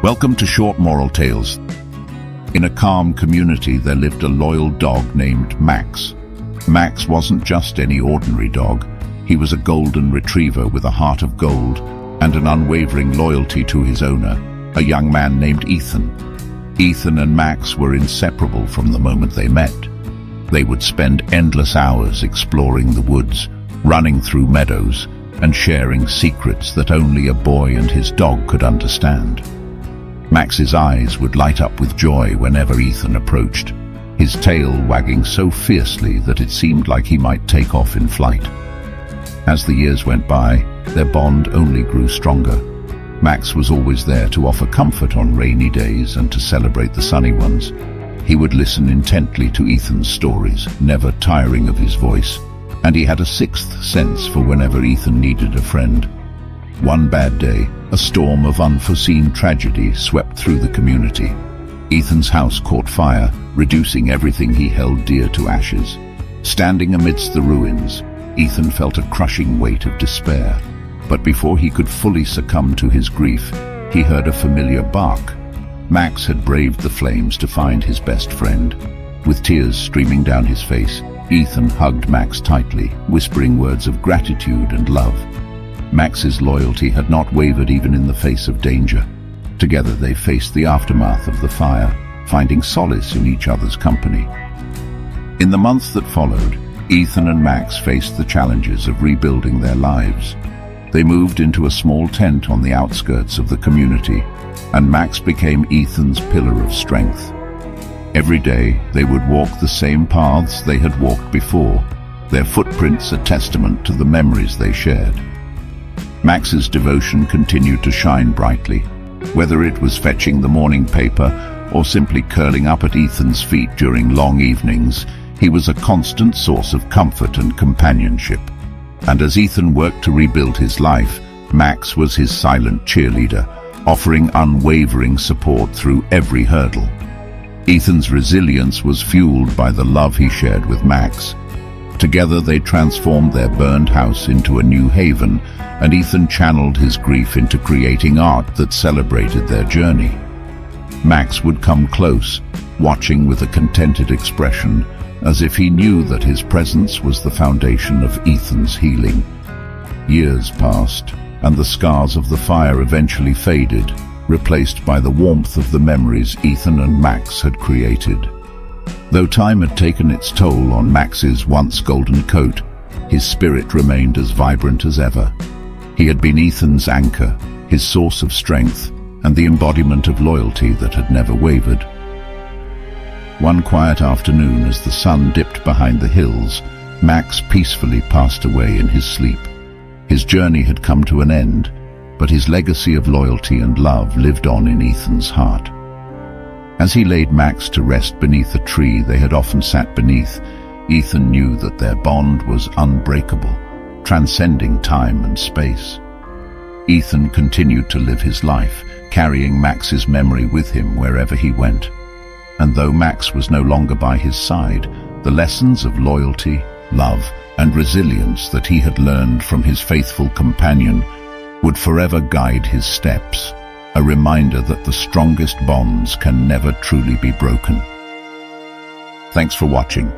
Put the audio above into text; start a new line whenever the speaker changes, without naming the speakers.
Welcome to Short Moral Tales. In a calm community there lived a loyal dog named Max. Max wasn't just any ordinary dog. He was a golden retriever with a heart of gold and an unwavering loyalty to his owner, a young man named Ethan. Ethan and Max were inseparable from the moment they met. They would spend endless hours exploring the woods, running through meadows, and sharing secrets that only a boy and his dog could understand. Max's eyes would light up with joy whenever Ethan approached, his tail wagging so fiercely that it seemed like he might take off in flight. As the years went by, their bond only grew stronger. Max was always there to offer comfort on rainy days and to celebrate the sunny ones. He would listen intently to Ethan's stories, never tiring of his voice, and he had a sixth sense for whenever Ethan needed a friend. One bad day, a storm of unforeseen tragedy swept through the community. Ethan's house caught fire, reducing everything he held dear to ashes. Standing amidst the ruins, Ethan felt a crushing weight of despair. But before he could fully succumb to his grief, he heard a familiar bark. Max had braved the flames to find his best friend. With tears streaming down his face, Ethan hugged Max tightly, whispering words of gratitude and love. Max's loyalty had not wavered even in the face of danger. Together they faced the aftermath of the fire, finding solace in each other's company. In the months that followed, Ethan and Max faced the challenges of rebuilding their lives. They moved into a small tent on the outskirts of the community, and Max became Ethan's pillar of strength. Every day they would walk the same paths they had walked before, their footprints a testament to the memories they shared. Max's devotion continued to shine brightly. Whether it was fetching the morning paper or simply curling up at Ethan's feet during long evenings, he was a constant source of comfort and companionship. And as Ethan worked to rebuild his life, Max was his silent cheerleader, offering unwavering support through every hurdle. Ethan's resilience was fueled by the love he shared with Max. Together they transformed their burned house into a new haven, and Ethan channeled his grief into creating art that celebrated their journey. Max would come close, watching with a contented expression, as if he knew that his presence was the foundation of Ethan's healing. Years passed, and the scars of the fire eventually faded, replaced by the warmth of the memories Ethan and Max had created. Though time had taken its toll on Max's once golden coat, his spirit remained as vibrant as ever. He had been Ethan's anchor, his source of strength, and the embodiment of loyalty that had never wavered. One quiet afternoon, as the sun dipped behind the hills, Max peacefully passed away in his sleep. His journey had come to an end, but his legacy of loyalty and love lived on in Ethan's heart. As he laid Max to rest beneath a tree they had often sat beneath, Ethan knew that their bond was unbreakable, transcending time and space. Ethan continued to live his life, carrying Max's memory with him wherever he went. And though Max was no longer by his side, the lessons of loyalty, love, and resilience that he had learned from his faithful companion would forever guide his steps, a reminder that the strongest bonds can never truly be broken. Thanks for watching.